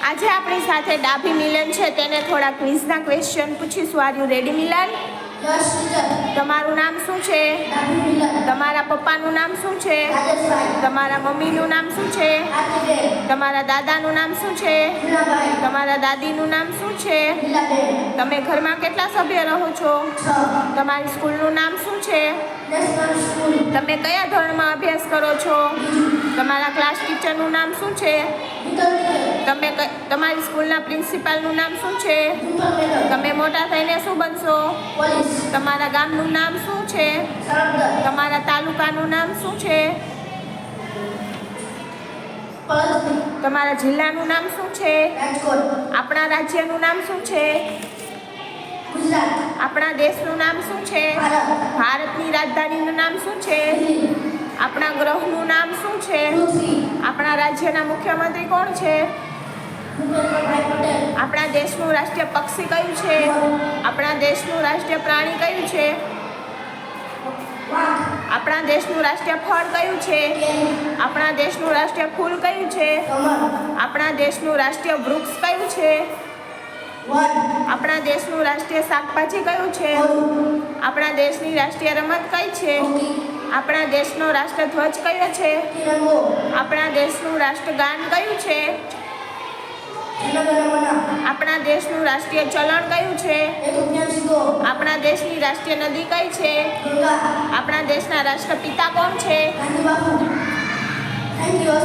આજે આપણી સાથે ડાભી મિલન છે, તેને થોડા ક્વિઝના ક્વેશ્ચન પૂછીશું. Are you ready Milan? Yes teacher. તમારું નામ શું છે? ડાભી મિલન. તમારા પપ્પાનું નામ શું છે? રાજેશભાઈ. તમારા મમ્મીનું નામ શું છે? આરતીબેન. તમારા દાદાનું નામ શું છે? મીરાભાઈ. તમારા દાદીનું નામ શું છે? લીલાબેન. તમે ઘરમાં કેટલા સભ્ય રહો છો? 6. તમારી સ્કૂલનું નામ શું છે? National school. તમે કયા ધોરણમાં અભ્યાસ કરો છો? તમારા ક્લાસ ટીચરનું નામ શું છે? વિકલ ટીચર. તમારી સ્કૂલના પ્રિન્સિપાલનું નામ શું છે? ડિમ્પલ મેડમ. તમે મોટા થઈને શું બનશો? પોલીસ. તમારા ગામનું નામ શું છે? સરદાર. તમારા તાલુકાનું નામ શું છે? પલસની. તમારા જિલ્લાનું નામ શું છે? રાજકોટ. આપણા રાજ્યનું નામ શું છે? ગુજરાત. આપણા દેશનું નામ શું છે? ભારત. ભારતની રાજધાનીનું નામ શું છે? દિલ્હી. આપણા ગ્રહનું નામ શું છે? પૃથ્વી. આપણા રાજ્યના મુખ્યમંત્રી કોણ છે? ભૂપેન્દ્રભાઈ પટેલ. આપણા દેશનું રાષ્ટ્રીય પક્ષી કયું છે? આપણા દેશનું રાષ્ટ્રીય પ્રાણી કયું છે? વાઘ. આપણા દેશનું રાષ્ટ્રીય ફળ કયું છે? કેરી. આપણા દેશનું રાષ્ટ્રીય ફૂલ કયું છે? કમળ. આપણા દેશનું રાષ્ટ્રીય વૃક્ષ કયું છે? વન. આપણા દેશનું રાષ્ટ્રીય શાકભાજી કયું છે? કોળું. આપણા દેશની રાષ્ટ્રીય રમત કઈ છે? હોકી. આપણા દેશનો રાષ્ટ્રધ્વજ કયો છે? તિરંગો. આપણા દેશનું રાષ્ટ્રગાન કયું છે? જનગણમન. આપણા દેશનું રાષ્ટ્રીય ચલણ કયું છે? 1 આપણા દેશની રાષ્ટ્રીય નદી કઈ છે? ગંગા. આપણા દેશના રાષ્ટ્રપિતા કોણ છે? ગાંધી બાપુ. Thank you.